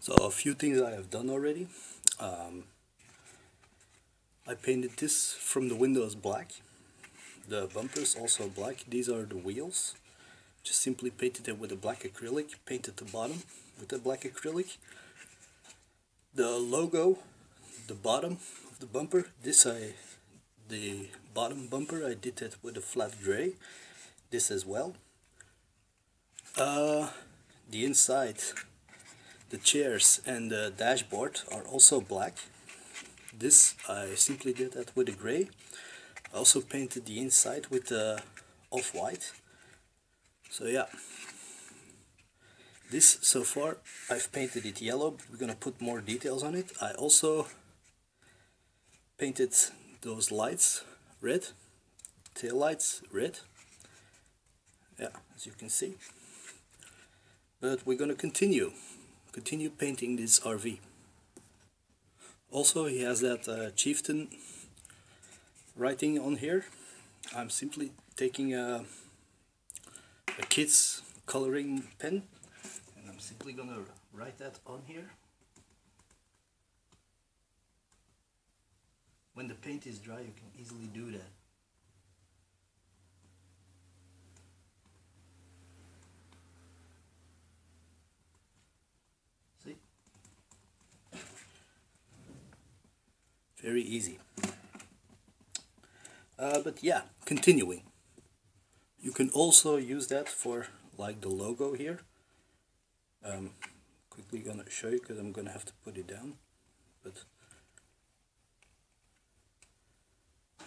So a few things I have done already. I painted this from the windows black. The bumpers also black. These are the wheels. Just simply painted it with a black acrylic. Painted the bottom with the black acrylic. The logo, the bottom of the bumper. The bottom bumper, I did it with a flat gray. This as well. The inside, the chairs and the dashboard are also black. This I simply did that with a gray. I also painted the inside with the off-white. So yeah, this so far I've painted it yellow, but we're gonna put more details on it. I also painted those lights red, tail lights red. Yeah, as you can see. But we're gonna continue painting this RV. Also, he has that chieftain writing on here. I'm simply taking a kid's coloring pen and I'm simply gonna write that on here. When the paint is dry, you can easily do that. See? Very easy. But yeah, continuing. You can also use that for like the logo here. Quickly gonna show you because I'm gonna have to put it down. But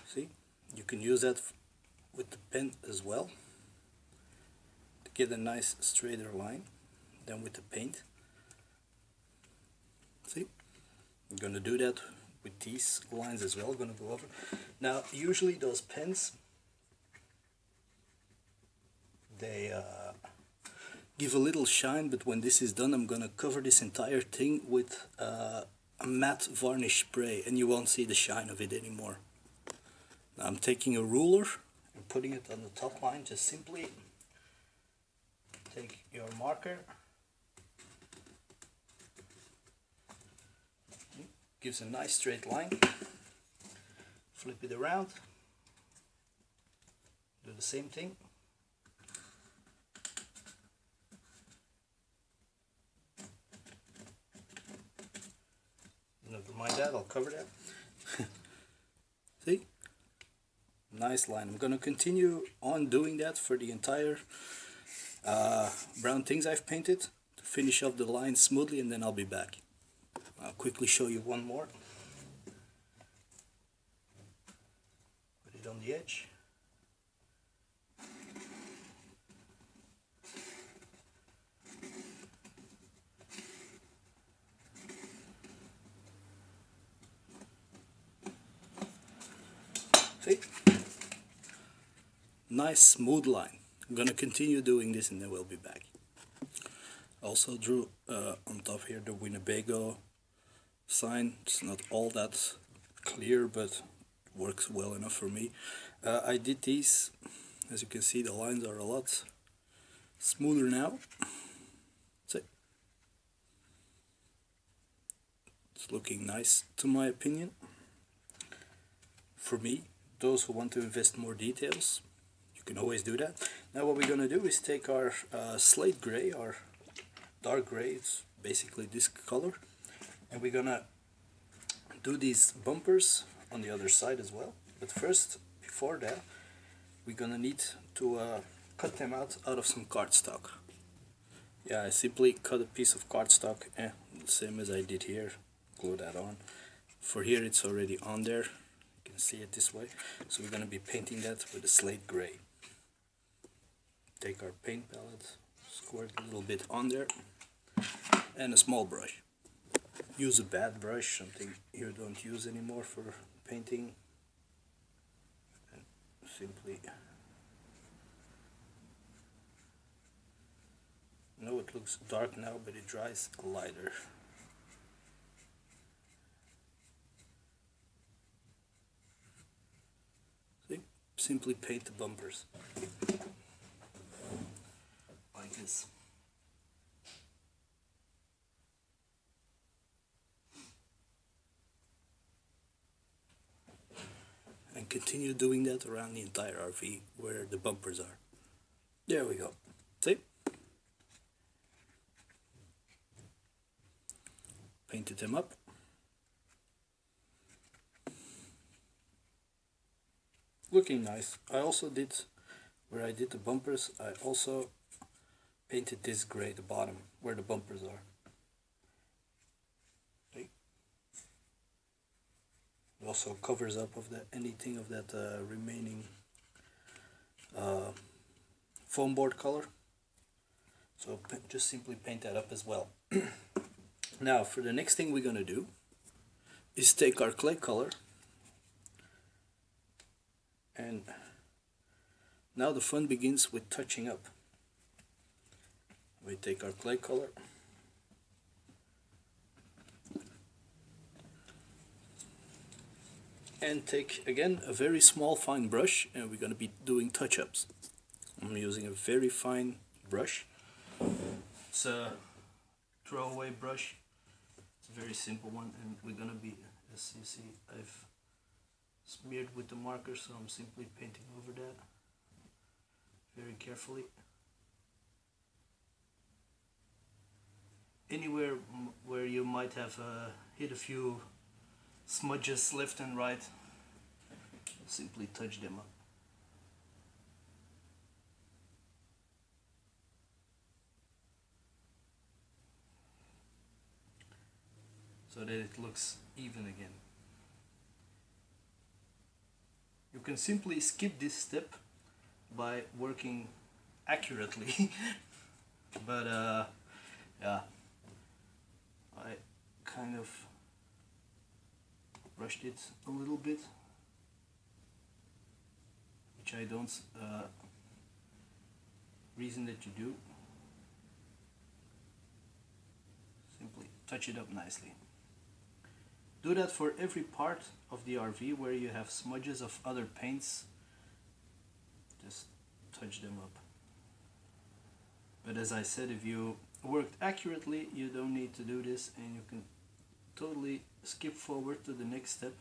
see, you can use that with the pen as well to get a nice straighter line than with the paint. See, I'm gonna do that with these lines as well. Gonna go over. Now, usually those pens, they give a little shine, but when this is done, I'm gonna cover this entire thing with a matte varnish spray, and you won't see the shine of it anymore. Now I'm taking a ruler and putting it on the top line. Just simply take your marker. Gives a nice straight line. Flip it around. Do the same thing. Never mind that, I'll cover that. See? Nice line. I'm going to continue on doing that for the entire brown things I've painted to finish off the line smoothly, and then I'll be back. I'll quickly show you one more. Put it on the edge. See? Nice smooth line. I'm gonna continue doing this and then we'll be back. Also drew on top here the Winnebago sign. It's not all that clear, but works well enough for me. I did these. As you can see, the lines are a lot smoother now. See? It's looking nice to my opinion. For me, those who want to invest more details, you can always do that. Now what we're gonna do is take our slate gray, or dark gray, it's basically this color, and we're gonna do these bumpers on the other side as well. But first, before that, we're gonna need to cut them out of some cardstock. Yeah, I simply cut a piece of cardstock, the same as I did here, glue that on. For here it's already on there, you can see it this way. So we're gonna be painting that with a slate gray. Take our paint palette, squirt a little bit on there, and a small brush. Use a bad brush, something you don't use anymore for painting, and simply, I know it looks dark now, but it dries lighter. See? Simply paint the bumpers like this. continue doing that around the entire RV where the bumpers are. There we go. See? Painted them up. Looking nice. I also did, where I did the bumpers, I also painted this gray, the bottom, where the bumpers are. Okay. It also covers up of the anything of that remaining foam board color. So just simply paint that up as well. Now for the next thing we're gonna do is take our clay color, and now the fun begins with touching up. We take our clay color and take again a very small fine brush, and we're gonna be doing touch-ups. I'm using a very fine brush. It's a throwaway brush. It's a very simple one, and we're gonna be, as you see, I've smeared with the marker, so I'm simply painting over that very carefully. Anywhere where you might have hit a few smudges left and right, simply touch them up. So that it looks even again. You can simply skip this step by working accurately, but yeah, I kind of brushed it a little bit, which I don't reason that you do. Simply touch it up nicely. Do that for every part of the RV where you have smudges of other paints. Just touch them up. But as I said, if you worked accurately, you don't need to do this, and you can totally skip forward to the next step.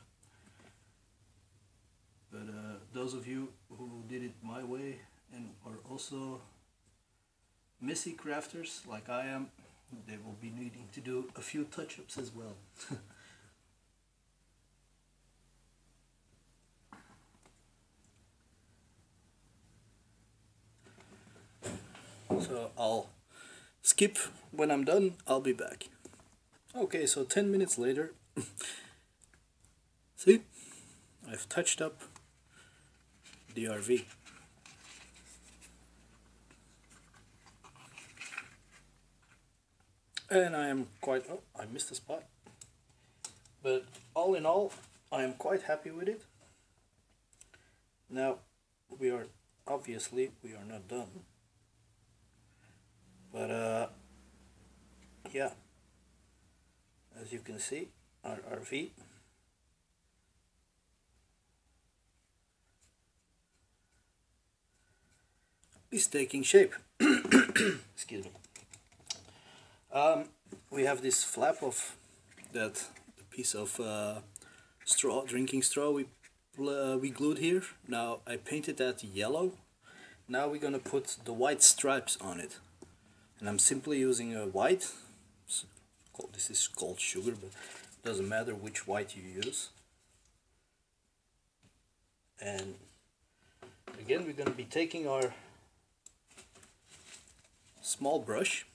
But those of you who did it my way and are also messy crafters like I am, they will be needing to do a few touch-ups as well. So I'll skip. When I'm done, I'll be back. Okay, so 10 minutes later, see, I've touched up the RV. And I am quite, oh, I missed a spot. But all in all, I am quite happy with it. Now, we are not done. But yeah, as you can see, our RV is taking shape. Excuse me. We have this flap of that piece of straw, drinking straw we glued here. Now I painted that yellow. Now we're gonna put the white stripes on it. And I'm simply using a white. This is called sugar, but it doesn't matter which white you use. And again, we're going to be taking our small brush,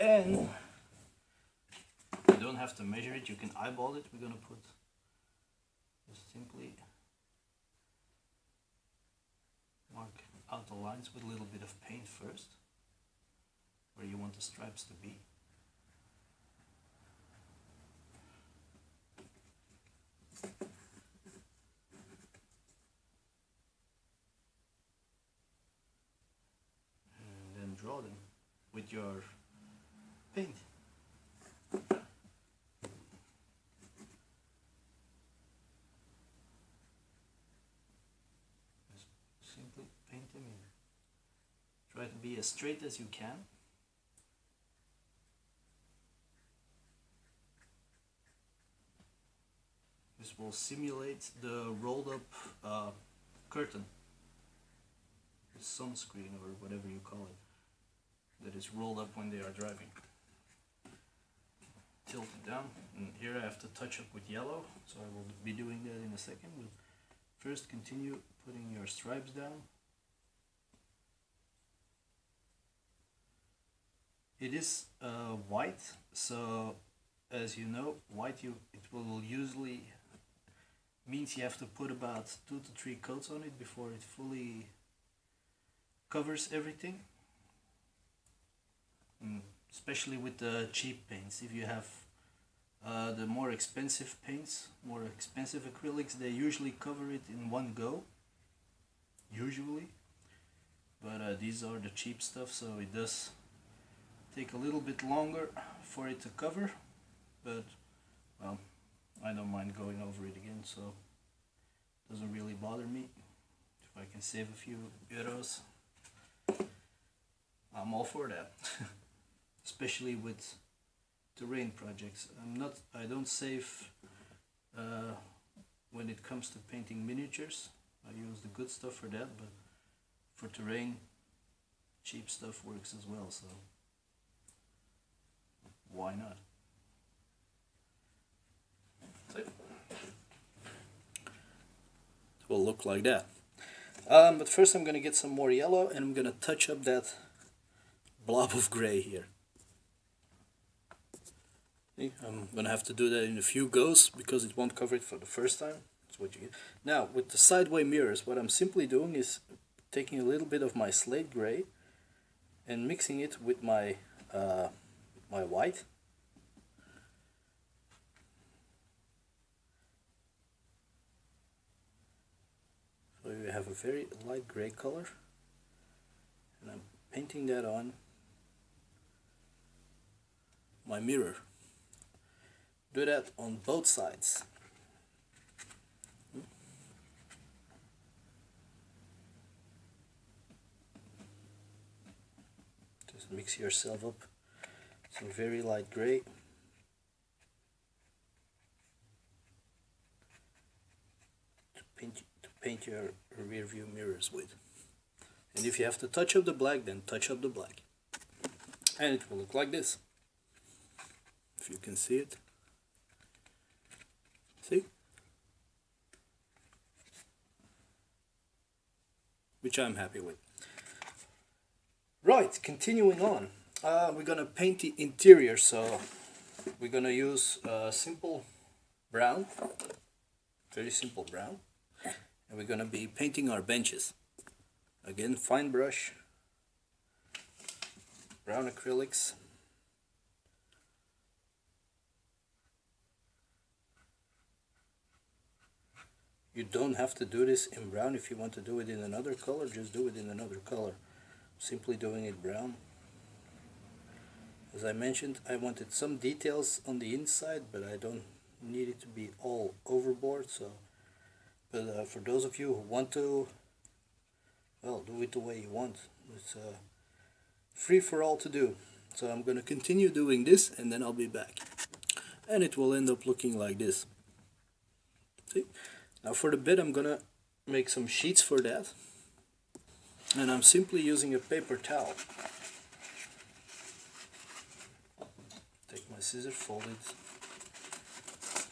and you don't have to measure it, you can eyeball it. We're going to put just simply mark out the lines with a little bit of paint first, where you want the stripes to be. And then draw them with your paint. Just simply paint them in. Try to be as straight as you can. This will simulate the rolled up curtain, the sunscreen or whatever you call it, that is rolled up when they are driving. Tilt it down, and here I have to touch up with yellow, so I will be doing that in a second. But first continue putting your stripes down. It is white, so as you know, white it will usually means you have to put about 2 to 3 coats on it before it fully covers everything. Especially with the cheap paints. If you have the more expensive paints, more expensive acrylics, they usually cover it in one go, usually. But these are the cheap stuff, so it does take a little bit longer for it to cover, but well, I don't mind going over it again, so it doesn't really bother me. If I can save a few euros, I'm all for that. Especially with terrain projects. I don't save when it comes to painting miniatures. I use the good stuff for that, but for terrain, cheap stuff works as well, so why not? So it will look like that. But first I'm gonna get some more yellow, and I'm gonna touch up that blob of gray here. See, I'm gonna have to do that in a few goes because it won't cover it for the first time. That's what you get. Now with the sideway mirrors, what I'm simply doing is taking a little bit of my slate gray and mixing it with my my white. So you have a very light gray color, and I'm painting that on my mirror. Do that on both sides. Just mix yourself up some very light gray. To paint your rear view mirrors with. And if you have to touch up the black, then touch up the black. And it will look like this. If you can see it. See? Which I'm happy with. Right, continuing on. We're gonna paint the interior, so we're gonna use simple brown, very simple brown, and we're gonna be painting our benches. Again, fine brush, brown acrylics. You don't have to do this in brown. If you want to do it in another color, just do it in another color. Simply doing it brown. As I mentioned, I wanted some details on the inside, but I don't need it to be all overboard. So, but for those of you who want to, well, do it the way you want. It's free for all to do. So I'm going to continue doing this, and then I'll be back. And it will end up looking like this. See? Now for the bed, I'm going to make some sheets for that. And I'm simply using a paper towel. Take my scissors, fold it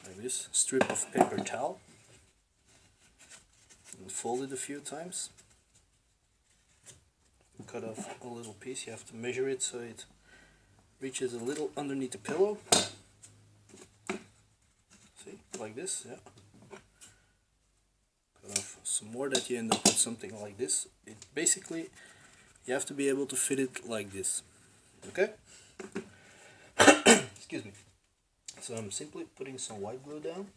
like this, strip of paper towel, and fold it a few times. Cut off a little piece. You have to measure it so it reaches a little underneath the pillow. See, like this, yeah. Cut off some more, that you end up with something like this. It basically, you have to be able to fit it like this. Okay? Excuse me. So I'm simply putting some white glue down.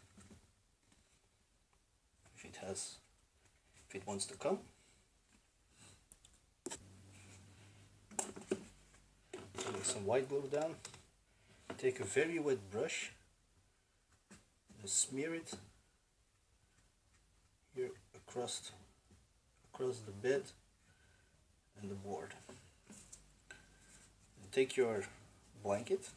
If it wants to come. Putting some white glue down. Take a very wet brush and smear it here across the bed and the board. And take your blanket,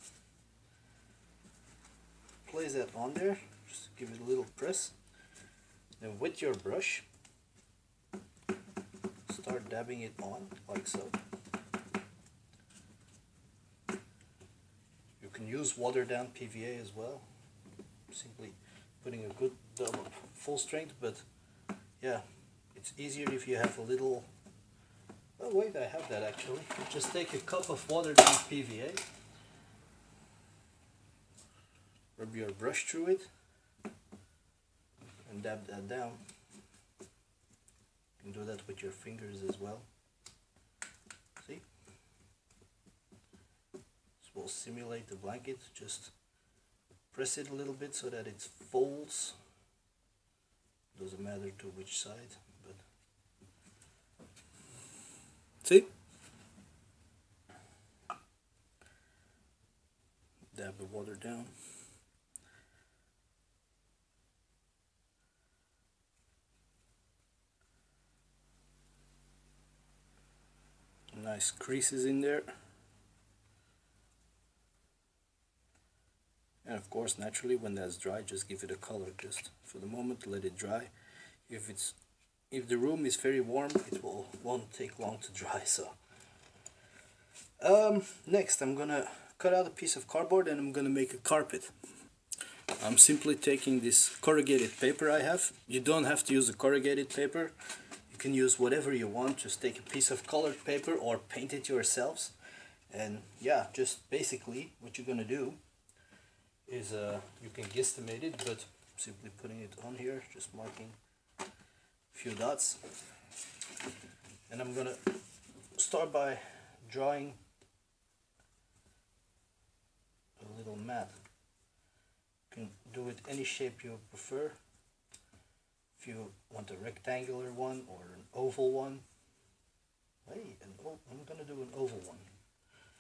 place that on there, Just give it a little press. Then with your brush, start dabbing it on like so. You can use watered down PVA as well, simply putting a good dab of full strength, but yeah, it's easier if you have a little. Oh wait, I have that actually. Just take a cup of watered down PVA, rub your brush through it, and dab that down. You can do that with your fingers as well. See? This will simulate the blanket. Just press it a little bit so that it folds. Doesn't matter to which side, but see? Dab the water down. Nice creases in there. And of course, naturally, when that's dry, just give it a color. Just for the moment, let it dry. If the room is very warm, it won't take long to dry. So next, I'm gonna cut out a piece of cardboard and I'm gonna make a carpet. I'm simply taking this corrugated paper I have. You don't have to use a corrugated paper. You can use whatever you want. Just take a piece of colored paper or paint it yourselves. And yeah, just basically what you're gonna do is you can guesstimate it, but simply putting it on here, just marking a few dots. And I'm gonna start by drawing a little mat. You can do it any shape you prefer. If you want a rectangular one or an oval one. Hey, I'm gonna do an oval one.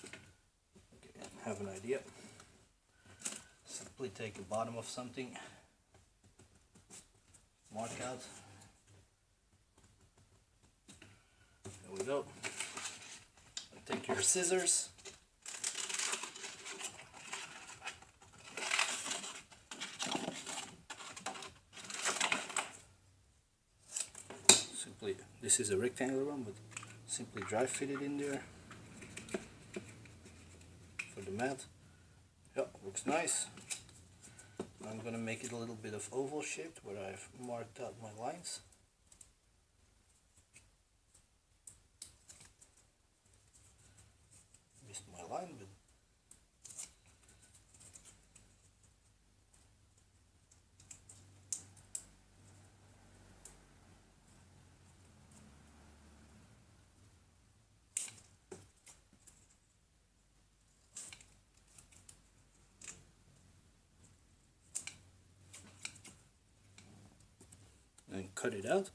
Okay, I have an idea. Simply take the bottom of something, mark out. There we go. Take your scissors. Simply, this is a rectangular one, but simply dry fit it in there for the mat. Yeah, looks nice. I'm going to make it a little bit of oval shaped where I've marked out my lines. Missed my line, but and cut it out.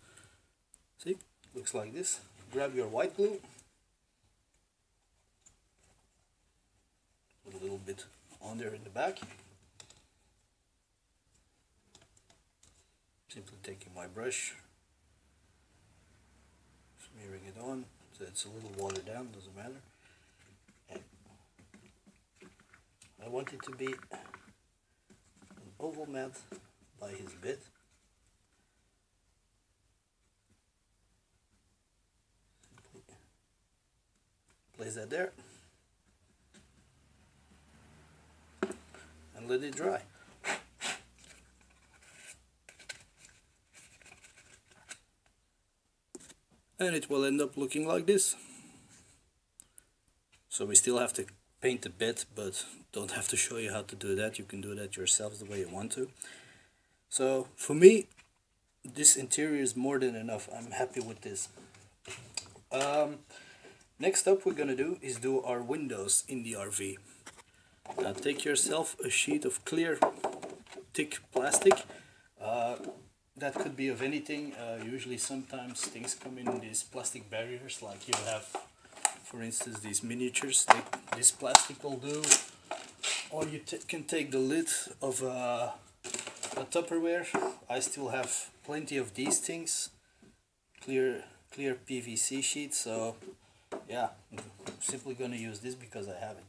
See, looks like this. Grab your white glue, put a little bit on there in the back. Simply taking my brush, smearing it on, so it's a little watered down, doesn't matter. And I want it to be an oval mat by his bed. Place that there and let it dry. And it will end up looking like this. So we still have to paint the bed, but don't have to show you how to do that. You can do that yourselves the way you want to. So for me, this interior is more than enough. I'm happy with this. Next up we're gonna do is do our windows in the RV. Now take yourself a sheet of clear thick plastic. That could be of anything. Usually sometimes things come in these plastic barriers, like you have for instance these miniatures. This plastic will do, or you can take the lid of a Tupperware. I still have plenty of these things, clear PVC sheets, so yeah, I'm simply gonna use this because I have it.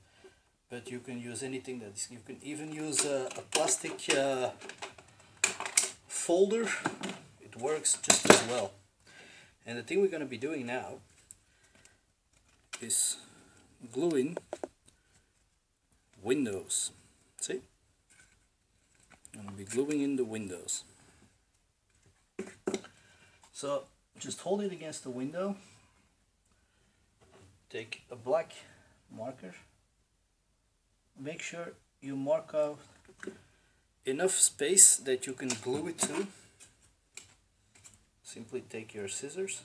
But you can use anything that is, you can even use a plastic folder, it works just as well. And the thing we're going to be doing now is gluing windows. See? I'm going to be gluing in the windows. So just hold it against the window. Take a black marker. Make sure you mark out enough space that you can glue it to. Simply take your scissors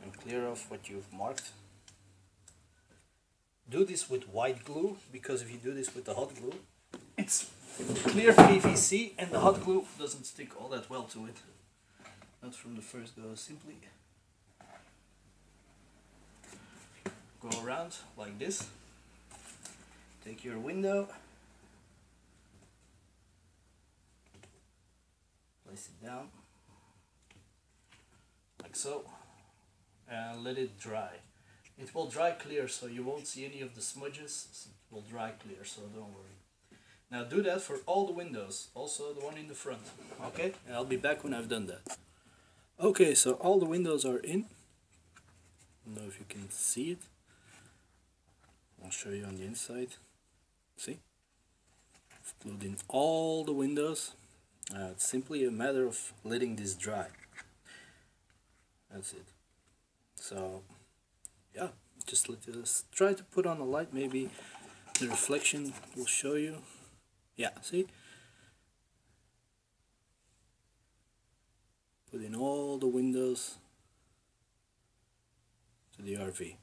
and clear off what you've marked. Do this with white glue, because if you do this with the hot glue, it's clear PVC and the hot glue doesn't stick all that well to it. Not from the first go. Simply go around like this. Take your window, place it down like so, and let it dry. It will dry clear, so you won't see any of the smudges. It will dry clear, so don't worry. Now do that for all the windows, also the one in the front. Okay, and I'll be back when I've done that. Okay, so all the windows are in. I don't know if you can see it. I'll show you on the inside. See? I've glued in all the windows. It's simply a matter of letting this dry. That's it. So yeah, just let's try to put on a light. Maybe the reflection will show you. Yeah, see? Put in all the windows to the RV.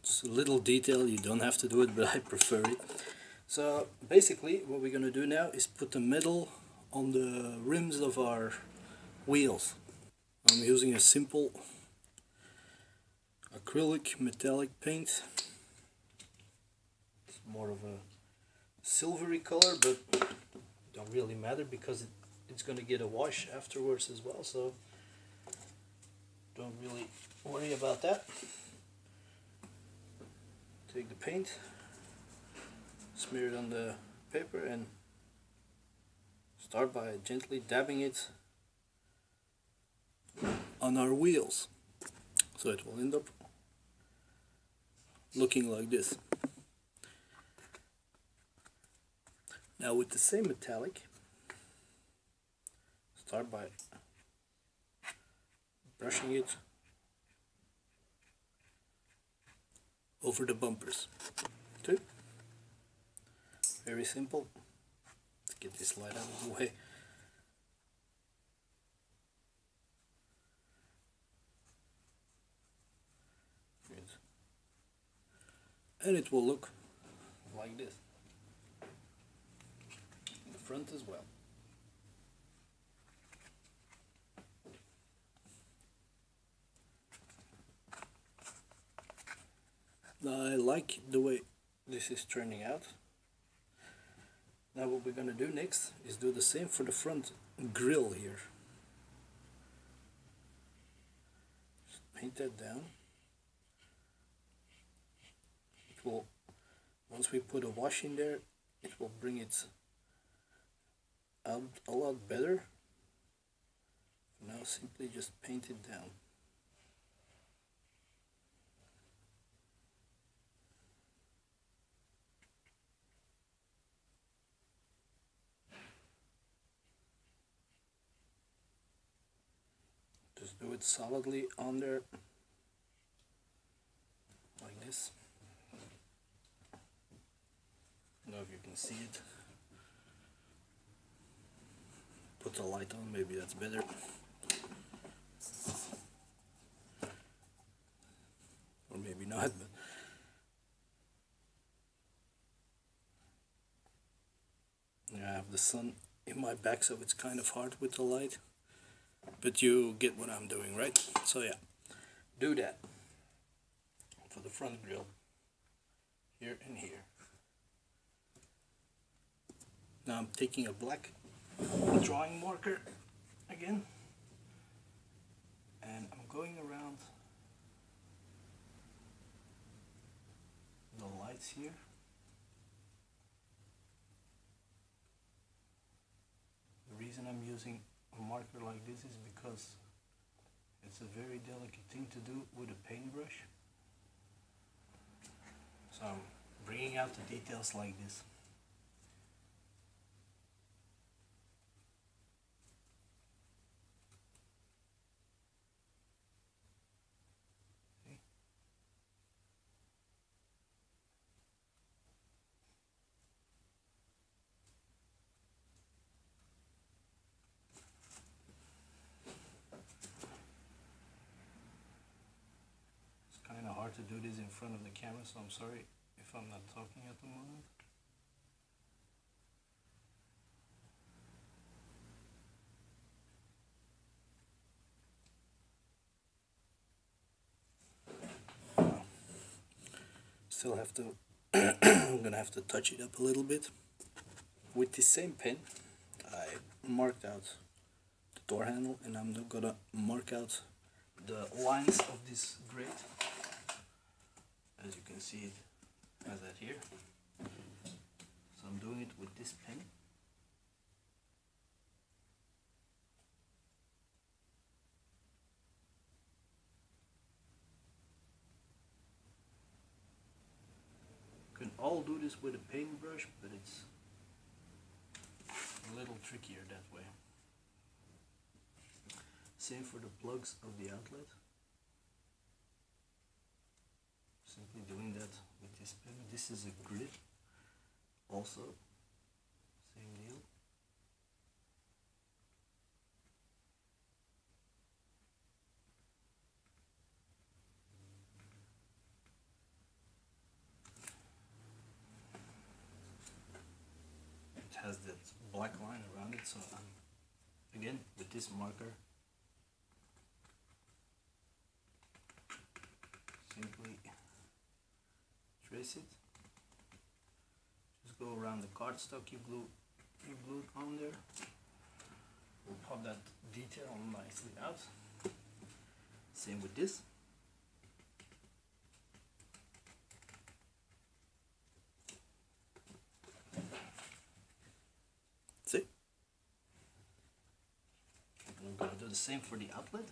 It's a little detail, you don't have to do it, but I prefer it. So basically what we're going to do now is put the metal on the rims of our wheels. I'm using a simple acrylic metallic paint. It's more of a silvery color, but it don't really matter because it's going to get a wash afterwards as well, so don't really worry about that. Take the paint, smear it on the paper, and start by gently dabbing it on our wheels, so it will end up looking like this. Now with the same metallic, start by brushing it over the bumpers. Okay. Very simple. Let's get this light out of the way. Good. And it will look like this in the front as well. I like the way this is turning out. Now what we're going to do next is do the same for the front grille here. Just paint that down. It will, once we put a wash in there, it will bring it out a lot better. Now simply just paint it down. Just do it solidly on there, like this. I don't know if you can see it. Put the light on, maybe that's better. Or maybe not, but I have the sun in my back, so it's kind of hard with the light. But you get what I'm doing, right? So yeah, do that for the front grille, here and here. Now I'm taking a black drawing marker again, and I'm going around the lights here. using a marker like this is because it's a very delicate thing to do with a paintbrush. So I'm bringing out the details like this. Kind of hard to do this in front of the camera, so I'm sorry if I'm not talking at the moment. Still have to I'm gonna have to touch it up a little bit. With the same pen I marked out the door handle, and I'm now gonna mark out the lines of this grate. As you can see, it has that here. So I'm doing it with this pen. You can all do this with a paintbrush, but it's a little trickier that way. Same for the plugs of the outlet. Simply doing that with this pen. This is a grid also, same deal. It has that black line around it, so I'm again with this marker simply trace it. Just go around the cardstock you glued on there. We'll pop that detail nicely out. Same with this. See? And I'm gonna do the same for the outlet.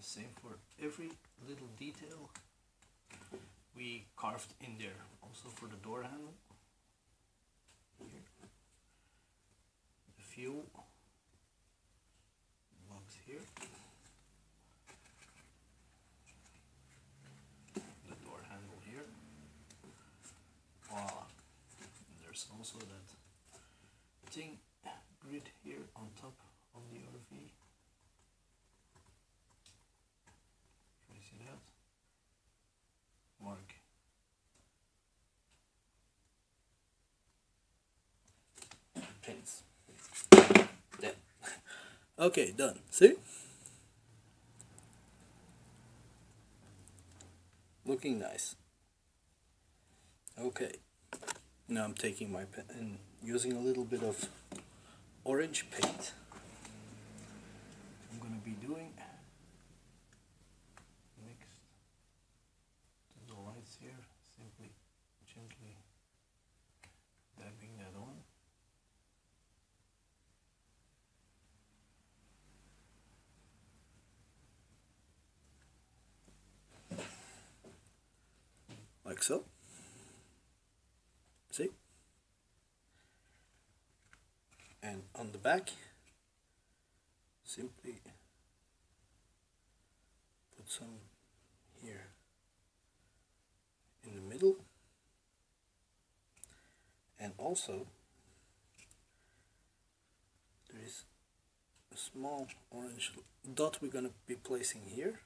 Same for every little detail we carved in there. Also for the door handle. Here. The fuel box here. The door handle here. Voila. And there's also that thing grid here on top of the RV. Mark. Pins. There. Okay, done. See? Looking nice. Okay. Now I'm taking my pen and using a little bit of orange paint. I'm gonna be doing here, simply gently dabbing that on. Like so. See? And on the back, simply put some here in the middle, and also there is a small orange dot we're going to be placing here,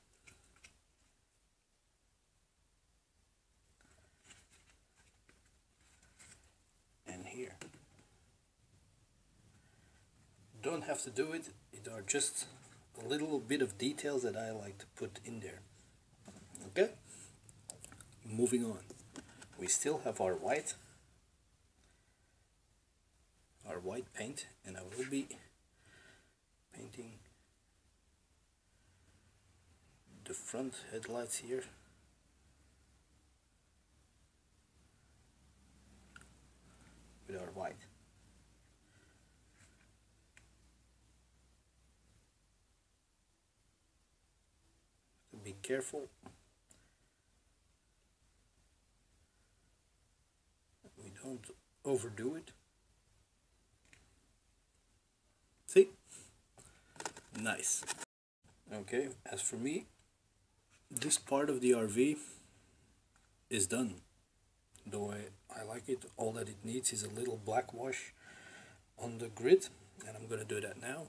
and here. Don't have to do it, it are just a little bit of details that I like to put in there. Okay? Moving on, we still have our white paint, and I will be painting the front headlights here careful. We don't overdo it. See? Nice. Okay, as for me, this part of the RV is done. The way I like it, all that it needs is a little black wash on the grid, and I'm gonna do that now.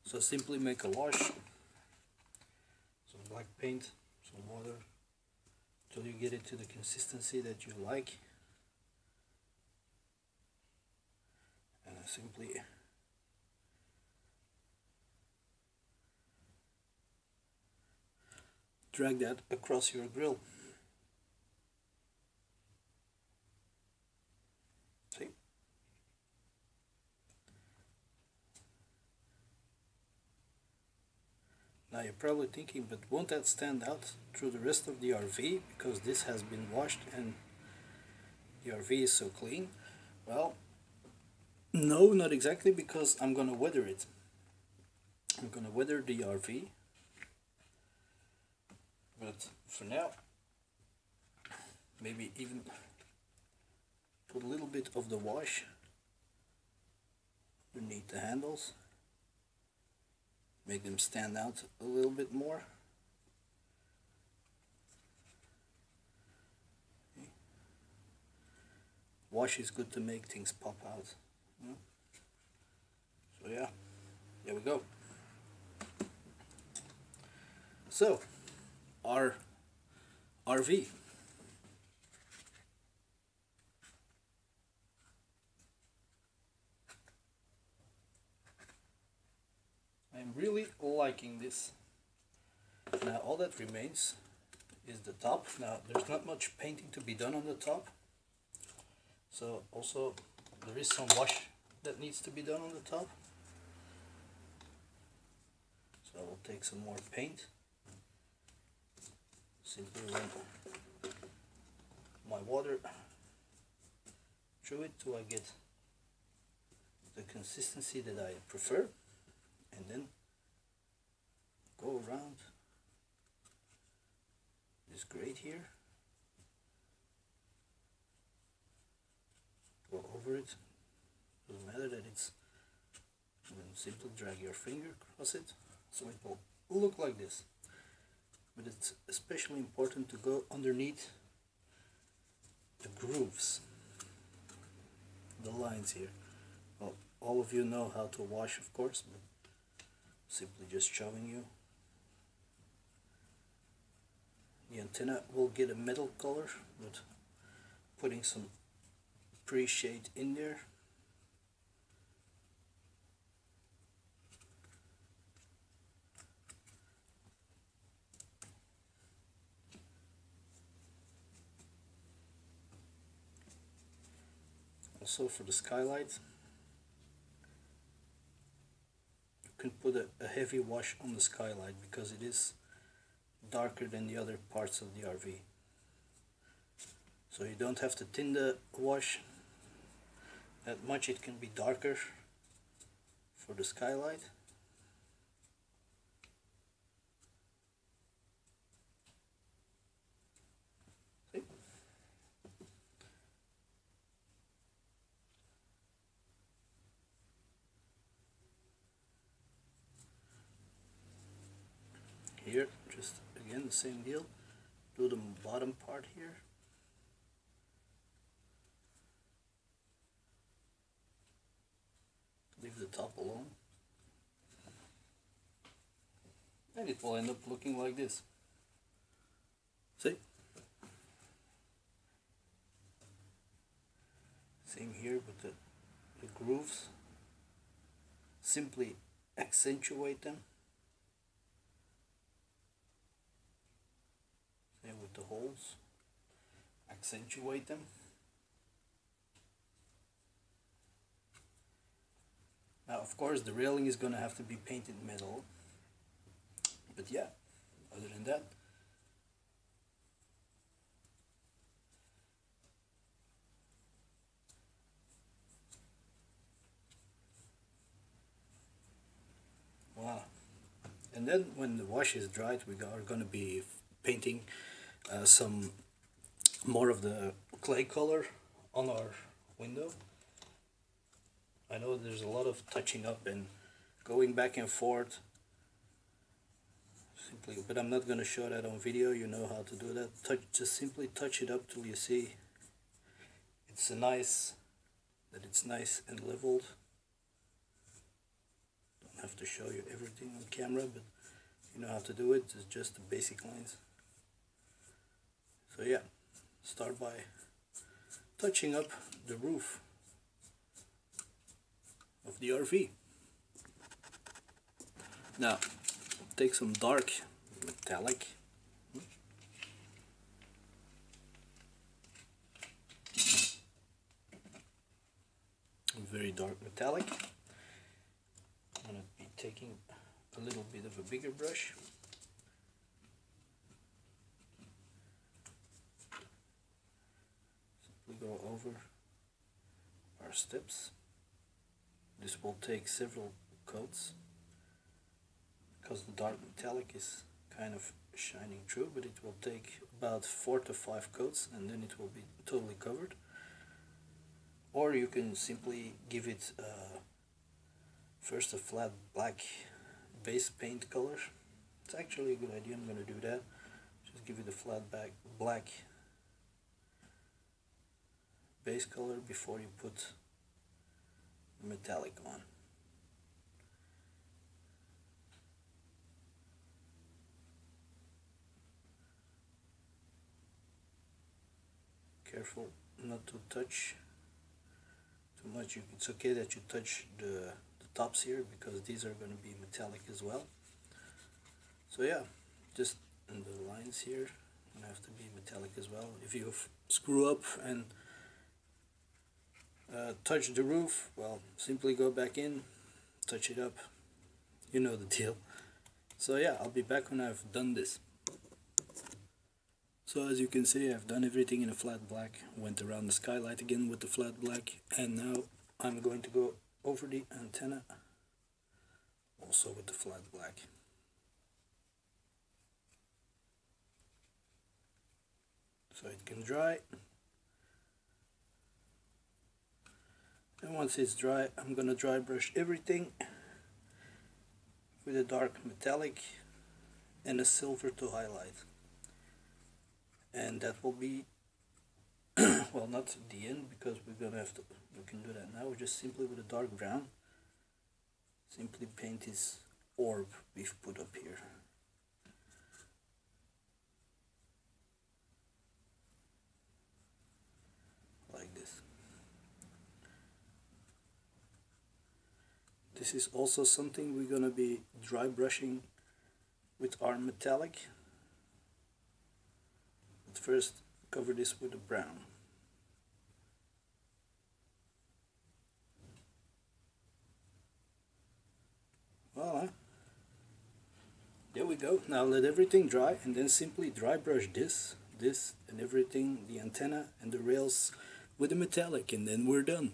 So simply make a wash, some black paint, some water, till you get it to the consistency that you like. And I simply drag that across your grill. See? Now you're probably thinking, but won't that stand out through the rest of the RV because this has been washed and the RV is so clean? Well, no, not exactly, because I'm gonna weather it. I'm gonna weather the RV, but for now, maybe even put a little bit of the wash underneath the handles, make them stand out a little bit more. Okay. Wash is good to make things pop out. So yeah, there we go. So, our RV. I'm really liking this. Now all that remains is the top. Now there's not much painting to be done on the top. So also there is some wash that needs to be done on the top. So I will take some more paint. Simply run my water through it till I get the consistency that I prefer, and then go around this grate here, go over it. Doesn't matter that it's, and then simply drag your finger across it so it will look like this. But it's especially important to go underneath the grooves, the lines here. Well, all of you know how to wash, of course, but simply just showing you. The antenna will get a metal color, but putting some pre-shade in there. Also for the skylight, you can put a heavy wash on the skylight because it is darker than the other parts of the RV. So you don't have to thin the wash that much, it can be darker for the skylight. See? Here, just again the same deal. Do the bottom part here. Leave the top alone. And it will end up looking like this. See? Same here with the grooves. Simply accentuate them. Same with the holes. Accentuate them. Now, of course, the railing is going to have to be painted metal. But yeah, other than that, voila. And And then when the wash is dried, we are going to be painting some more of the clay color on our window. I know there's a lot of touching up and going back and forth, but I'm not going to show that on video. You know how to do that. Just simply touch it up till you see it's nice and leveled. Don't have to show you everything on camera, but you know how to do it. It's just the basic lines. So yeah, start by touching up the roof of the RV. Now take some dark metallic, very dark metallic. I'm going to be taking a little bit of a bigger brush. Simply go over our steps. This will take several coats because the dark metallic is kind of shining through, but it will take about 4 to 5 coats and then it will be totally covered. Or you can simply give it first a flat black base paint color. It's actually a good idea. I'm going to do that. Just give it a flat black base color before you put the metallic on. Careful not to touch too much. It's okay that you touch the tops here because these are going to be metallic as well. So yeah, just in the lines here have to be metallic as well. If you screw up and touch the roof, well, simply go back in, touch it up. You know the deal. So yeah, I'll be back when I've done this. So as you can see, I've done everything in a flat black, went around the skylight again with the flat black, and now I'm going to go over the antenna also with the flat black. So it can dry, and once it's dry, I'm going to dry brush everything with a dark metallic and a silver to highlight. And that will be well, not the end, because we're gonna have to, we can do that now. Just simply with a dark brown, simply paint this orb we've put up here. Like this. This is also something we're gonna be dry brushing with our metallic. But first, cover this with a brown. Voila. There we go. Now let everything dry and then simply dry brush this and everything, the antenna and the rails with the metallic, and then we're done.